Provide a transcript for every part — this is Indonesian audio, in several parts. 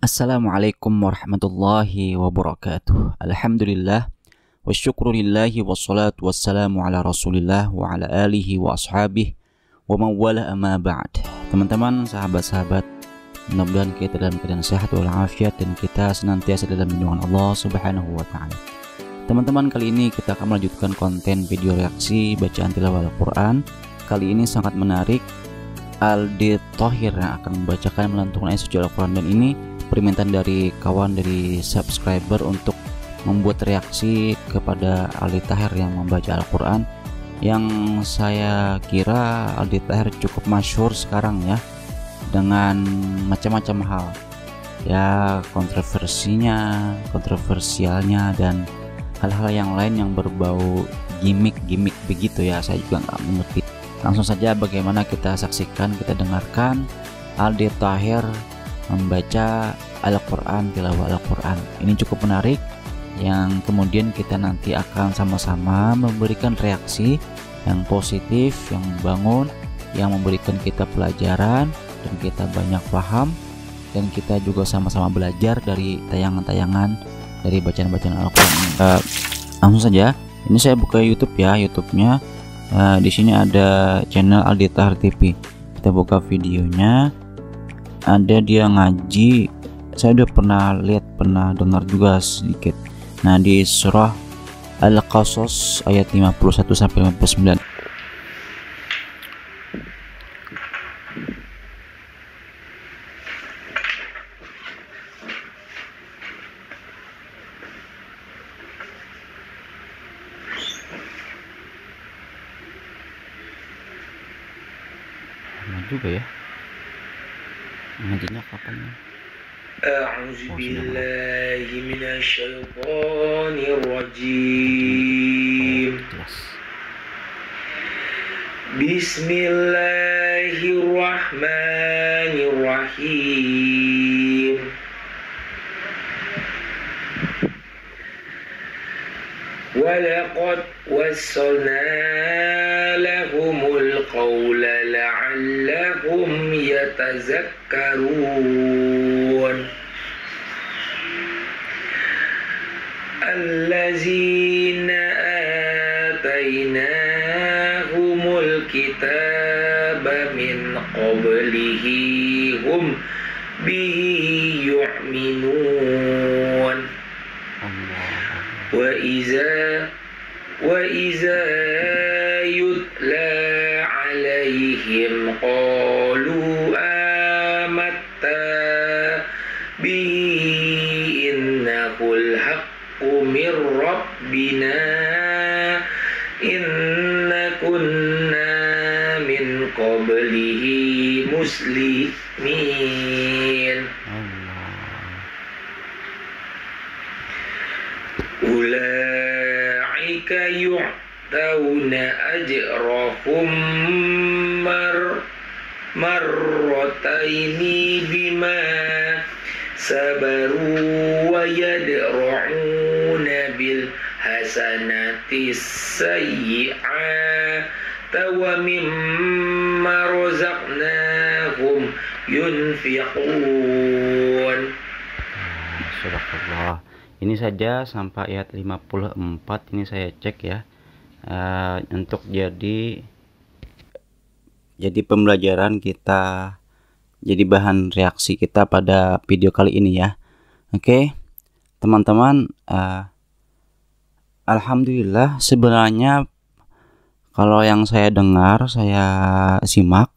Assalamualaikum warahmatullahi wabarakatuh. Alhamdulillah wa syukrulillahi wassalatu wassalamu ala rasulillah wa ala alihi wa ashabihi wa mawala amma ba'd. Teman-teman, sahabat-sahabat, mudah-mudahan kita dalam keadaan sehat walafiat dan kita senantiasa dalam lindungan Allah subhanahu wa ta'ala. Teman-teman, kali ini kita akan melanjutkan konten video reaksi bacaan tilawah Al-Quran. Kali ini sangat menarik. Aldi Thohir yang akan membacakan melantunkan ayat suci Al-Quran, dan ini permintaan dari kawan, dari subscriber untuk membuat reaksi kepada Aldi Thohir yang membaca Al-Quran, yang saya kira Aldi Thohir cukup masyhur sekarang ya, dengan macam-macam hal ya, kontroversialnya dan hal-hal yang lain yang berbau gimmick begitu ya. Saya juga nggak mengerti. Langsung saja bagaimana kita saksikan, kita dengarkan Aldi Thohir membaca Al-Quran, tilawah Al-Quran. Ini cukup menarik, yang kemudian kita nanti akan sama-sama memberikan reaksi yang positif, yang membangun, yang memberikan kita pelajaran, dan kita banyak paham, dan kita juga sama-sama belajar dari tayangan-tayangan dari bacaan-bacaan Al-Quran. Langsung saja, ini saya buka YouTube ya, YouTube-nya. Di sini ada channel Aldi Thohir TV. Kita buka videonya. Ada dia ngaji. Saya udah pernah dengar juga sedikit. Nah, di surah Al-Qasas ayat 51 sampai 59. Juga ya. Ngajinya kapan ya? A'udzu billahi minasyaitonir rajim. Bismillahirrahmanirrahim. Walaqad wassalna lahumul qawla la'allahum yatazakkarun. Allazina atainahumul kitaba min qablihi hum bihi yu'minun. Wa iza yutla alaihim qalu amatta bihi innahul haqqu mir rabbina inna kunna min qablihi muslimin. Ulaika yu'tauna ajrahum marrataini bima sabaru wa yadra'una bil hasanati sayyi'ata wa mimma razaqnahum yunfiqun. Subhanallah. Ini saja sampai ayat 54. Ini saya cek ya, untuk jadi pembelajaran kita, jadi bahan reaksi kita pada video kali ini ya. Oke, teman-teman, alhamdulillah, sebenarnya kalau yang saya dengar, saya simak,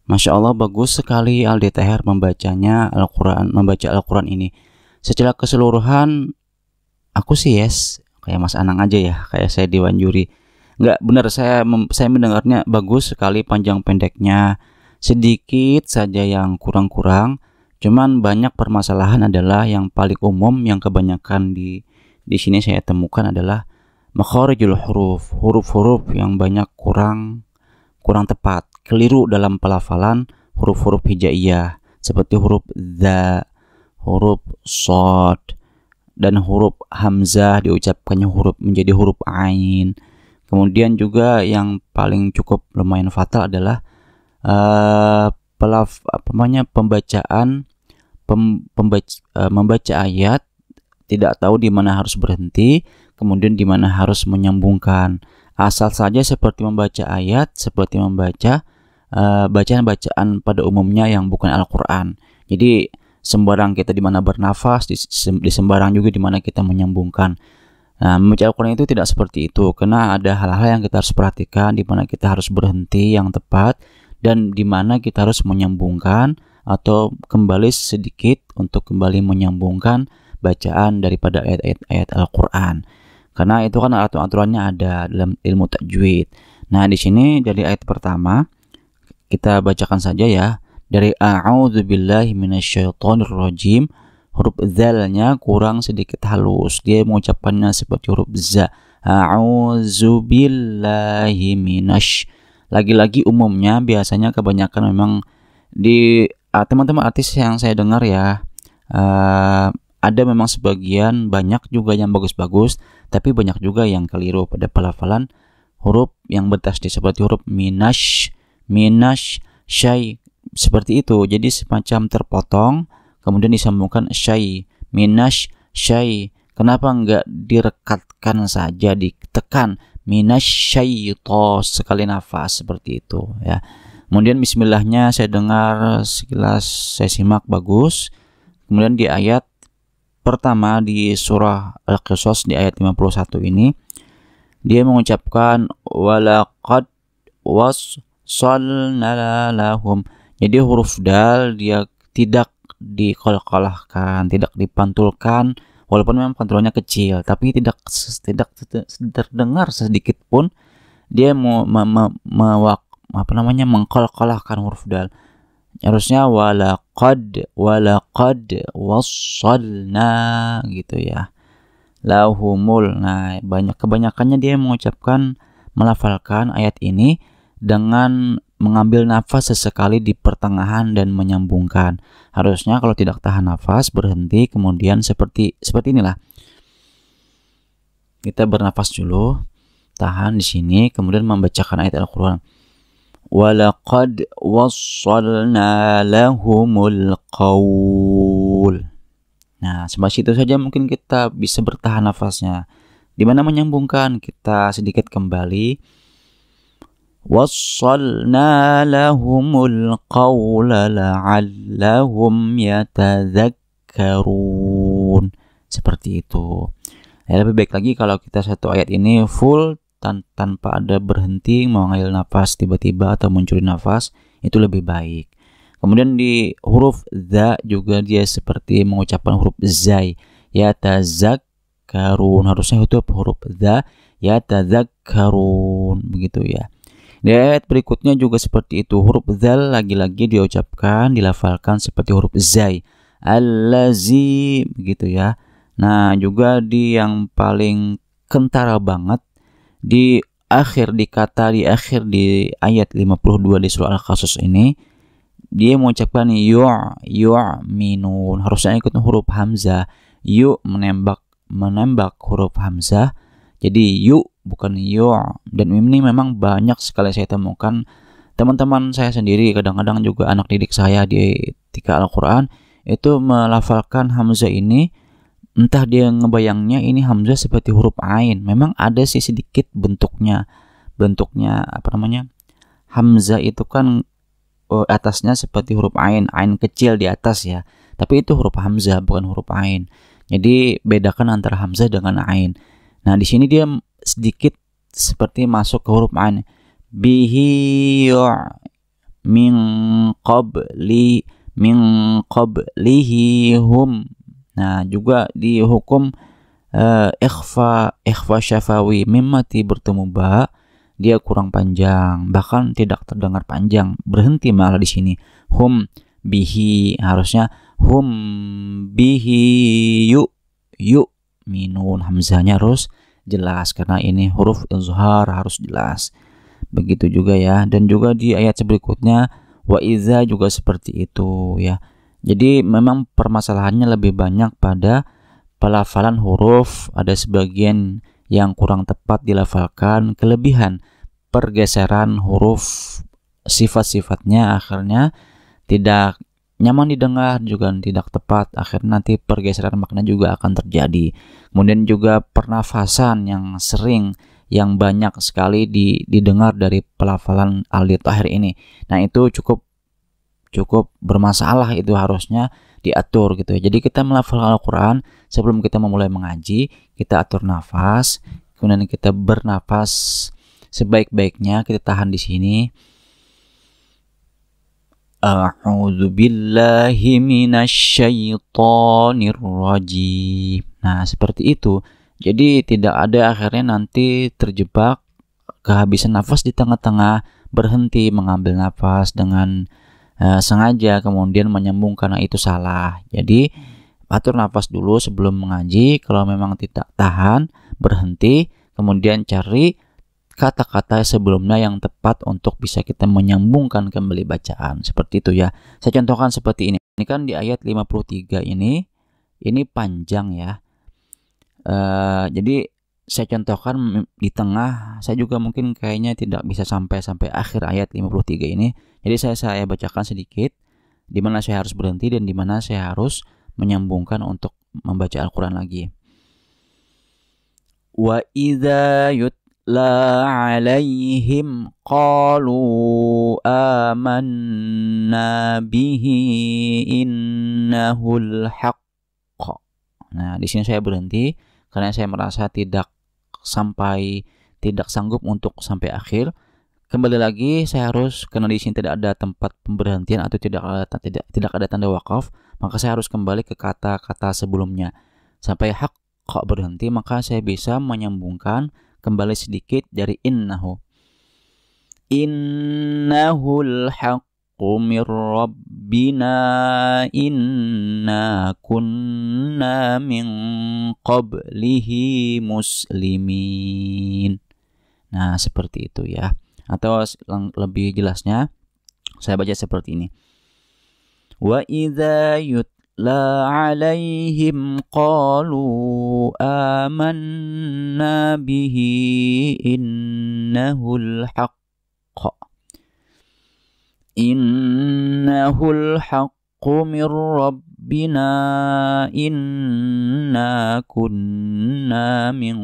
Masya Allah, bagus sekali Aldi Thohir membaca Al-Quran ini. Secara keseluruhan aku sih yes, kayak Mas Anang aja ya, kayak saya Dewan Juri. Nggak benar, saya mendengarnya bagus sekali, panjang pendeknya sedikit saja yang kurang-kurang. Cuman banyak permasalahan adalah yang paling umum, yang kebanyakan di sini saya temukan adalah makharijul huruf, huruf-huruf yang banyak kurang tepat, keliru dalam pelafalan huruf-huruf hijaiyah seperti huruf dha, huruf shad, dan huruf hamzah diucapkannya menjadi huruf ain. Kemudian juga yang paling cukup lumayan fatal adalah pembacaan membaca ayat tidak tahu di mana harus berhenti, kemudian di mana harus menyambungkan. Asal saja seperti membaca ayat, seperti membaca bacaan-bacaan pada umumnya yang bukan Al-Quran. Jadi sembarang kita di mana bernafas, di sembarang juga di mana kita menyambungkan. Nah, membaca Al-Quran itu tidak seperti itu, karena ada hal-hal yang kita harus perhatikan, di mana kita harus berhenti yang tepat, dan di mana kita harus menyambungkan atau kembali sedikit untuk kembali menyambungkan bacaan daripada ayat-ayat Al-Quran. Karena itu kan aturan-aturannya ada dalam ilmu tajwid. Nah, di sini dari ayat pertama kita bacakan saja ya. Dari a'udzubillahi minasyaitonirrajim. Huruf zalnya kurang sedikit halus. Dia mengucapkannya seperti huruf za. A'udzubillahi minasy. Lagi-lagi umumnya biasanya kebanyakan memang di teman-teman artis yang saya dengar ya, ada memang sebagian, banyak juga yang bagus-bagus, tapi banyak juga yang keliru pada pelafalan huruf yang bertasdid seperti huruf minasy, syai, seperti itu. Jadi semacam terpotong kemudian disambungkan syai, minasy, syai. Kenapa enggak direkatkan saja, ditekan minasyaito sekali nafas seperti itu ya. Kemudian bismillahnya saya dengar sekilas, saya simak bagus. Kemudian di ayat pertama di surah Al-Qasas di ayat 51 ini dia mengucapkan walaqad wassalna lahum. Jadi huruf dal dia tidak dikolkolahkan, tidak dipantulkan, walaupun memang pantulnya kecil, tapi tidak terdengar sedikit pun dia mengkolkolahkan huruf dal. Harusnya walaqad wassalna gitu ya, lahumul. Nah, kebanyakannya dia mengucapkan, melafalkan ayat ini dengan mengambil nafas sesekali di pertengahan dan menyambungkan. Harusnya kalau tidak tahan nafas berhenti, kemudian seperti inilah. Kita bernafas dulu, tahan di sini, kemudian membacakan ayat Al-Qur'an. Walaqad wassalna lahumul qaul. Nah, sampai situ saja mungkin kita bisa bertahan nafasnya. Di mana menyambungkan, kita sedikit kembali. Wassalna lahumul qawla la'allahum yatadzakkarun. Seperti itu. Ya, lebih baik lagi kalau kita satu ayat ini full tanpa ada berhenti mengambil nafas tiba-tiba atau mencuri nafas, itu lebih baik. Kemudian di huruf za juga dia seperti mengucapkan huruf zai, yatadzakkarun. Harusnya itu huruf za, yatadzakkarun, begitu ya. Di ayat berikutnya juga seperti itu, huruf zal lagi-lagi diucapkan, dilafalkan seperti huruf zai, allazi, begitu ya. Nah, juga di yang paling kentara banget di akhir di ayat 52 di surah Al-Qasas ini, dia mengucapkan yu'minun. Harusnya ikut huruf hamzah, menembak huruf hamzah. Jadi bukan dan ini memang banyak sekali saya temukan teman-teman saya sendiri, kadang-kadang juga anak didik saya di ketika Al-Quran itu melafalkan hamzah ini, entah dia ngebayangnya ini hamzah seperti huruf ain. Memang ada sih sedikit bentuknya hamzah itu kan atasnya seperti huruf ain kecil di atas ya, tapi itu huruf hamzah bukan huruf ain. Jadi bedakan antara hamzah dengan ain. Nah, di sini dia sedikit seperti masuk ke huruf ain. Bihi min qablihi hum. Nah, juga dihukum ikhfa syafawi, mimati bertemu ba, dia kurang panjang, bahkan tidak terdengar panjang, berhenti malah di sini. Hum bihi, harusnya hum bihi minun, hamzahnya harus jelas karena ini huruf izhar, harus jelas. Begitu juga ya. Dan juga di ayat berikutnya wa iza juga seperti itu ya. Jadi memang permasalahannya lebih banyak pada pelafalan huruf. Ada sebagian yang kurang tepat dilafalkan, kelebihan pergeseran huruf, sifat-sifatnya akhirnya tidak nyaman didengar juga tidak tepat, akhirnya nanti pergeseran makna juga akan terjadi. Kemudian juga pernafasan yang sering, yang banyak sekali didengar dari pelafalan al-tahir ini. Nah, itu cukup bermasalah, itu harusnya diatur gitu ya. Jadi kita melafalkan Al-Quran, sebelum kita memulai mengaji, kita atur nafas, kemudian kita bernafas sebaik-baiknya, kita tahan di sini. A'udzu billahi minasyaitonir rajim. Nah, seperti itu. Jadi tidak ada akhirnya nanti terjebak kehabisan nafas di tengah-tengah, berhenti mengambil nafas dengan sengaja kemudian menyambung, karena itu salah. Jadi atur nafas dulu sebelum mengaji. Kalau memang tidak tahan, berhenti, kemudian cari kata-kata sebelumnya yang tepat untuk bisa kita menyambungkan kembali bacaan. Seperti itu ya. Saya contohkan seperti ini. Ini kan di ayat 53 ini panjang ya. Jadi saya contohkan di tengah. Saya juga mungkin kayaknya tidak bisa sampai akhir ayat 53 ini. Jadi saya bacakan sedikit di mana saya harus berhenti dan di mana saya harus menyambungkan untuk membaca Al-Quran lagi. Wa idza la alaihim qalu amanna bihi innahul haqq. Nah, di sini saya berhenti karena saya merasa tidak sanggup untuk sampai akhir. Kembali lagi saya harus, karena di sini tidak ada tempat pemberhentian atau tidak ada tanda wakaf, maka saya harus kembali ke kata-kata sebelumnya sampai haqq berhenti, maka saya bisa menyambungkan kembali sedikit dari innahul haqqu mir rabbina inna kunna min qablihi muslimin. Nah, seperti itu ya. Atau lebih jelasnya saya baca seperti ini. Wa idza yutla alaihim qalu amanna bihi innahul haqq min rabbina inna kunna min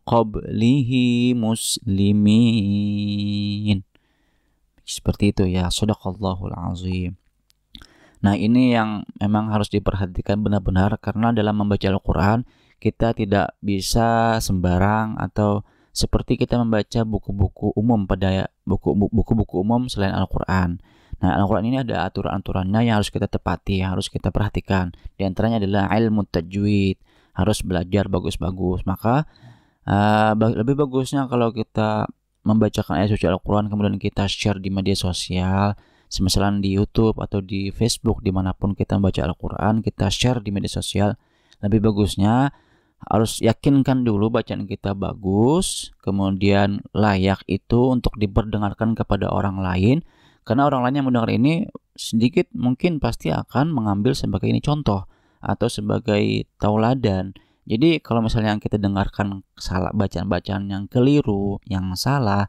qablihi muslimin. Seperti itu ya. Shadaqallahul azim. Nah, ini yang memang harus diperhatikan benar-benar, karena dalam membaca Al-Quran kita tidak bisa sembarang atau seperti kita membaca buku-buku umum buku-buku umum selain Al-Quran. Nah, Al-Quran ini ada aturan-aturannya yang harus kita tepati, yang harus kita perhatikan. Di antaranya adalah ilmu tajwid, harus belajar bagus-bagus. Maka lebih bagusnya kalau kita membacakan ayat suci Al-Quran kemudian kita share di media sosial, semisal di YouTube atau di Facebook, dimanapun kita membaca Al-Quran, kita share di media sosial. Lebih bagusnya harus yakinkan dulu bacaan kita bagus, kemudian layak itu untuk diperdengarkan kepada orang lain. Karena orang lain yang mendengar ini sedikit mungkin pasti akan mengambil sebagai ini contoh atau sebagai tauladan. Jadi kalau misalnya yang kita dengarkan salah, bacaan-bacaan yang keliru, yang salah,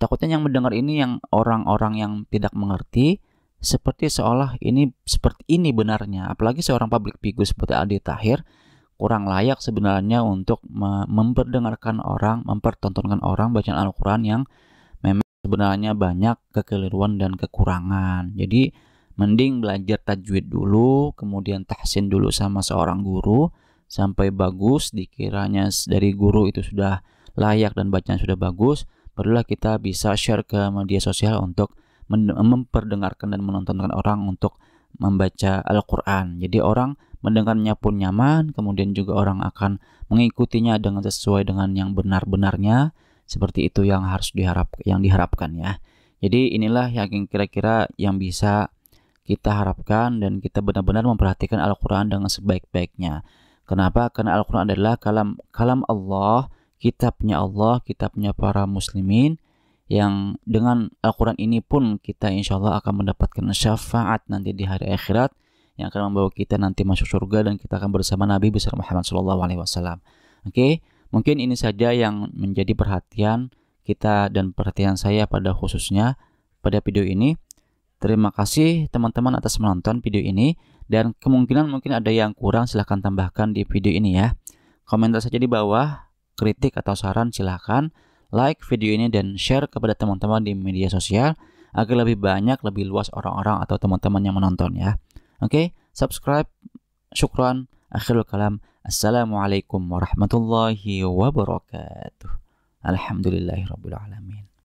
takutnya yang mendengar ini yang orang-orang yang tidak mengerti seperti seolah seperti ini benarnya. Apalagi seorang public figure seperti Aldi Tahir kurang layak sebenarnya untuk memperdengarkan orang, mempertontonkan orang bacaan Al-Quran yang memang sebenarnya banyak kekeliruan dan kekurangan. Jadi mending belajar tajwid dulu, kemudian tahsin dulu sama seorang guru sampai bagus, dikiranya dari guru itu sudah layak dan bacaan sudah bagus, barulah kita bisa share ke media sosial untuk memperdengarkan dan menontonkan orang untuk membaca Al-Quran. Jadi orang mendengarnya pun nyaman, kemudian juga orang akan mengikutinya dengan sesuai dengan yang benar-benarnya. Seperti itu yang harus diharapkan ya. Jadi inilah yang kira-kira yang bisa kita harapkan, dan kita benar-benar memperhatikan Al-Quran dengan sebaik-baiknya. Kenapa? Karena Al-Quran adalah kalam Allah, kitabnya Allah, kitabnya para muslimin, yang dengan Al-Quran ini pun kita insya Allah akan mendapatkan syafaat nanti di hari akhirat yang akan membawa kita nanti masuk surga, dan kita akan bersama Nabi besar Muhammad SAW. Oke, mungkin ini saja yang menjadi perhatian kita dan perhatian saya pada khususnya pada video ini. Terima kasih teman-teman atas menonton video ini, dan kemungkinan mungkin ada yang kurang, silahkan tambahkan di video ini ya. Komentar saja di bawah, kritik atau saran silahkan. Like video ini dan share kepada teman-teman di media sosial agar lebih banyak, lebih luas orang-orang atau teman-teman yang menonton ya. Oke, subscribe. Syukran. Akhirul kalam. Assalamualaikum warahmatullahi wabarakatuh. Alhamdulillahirabbil alamin.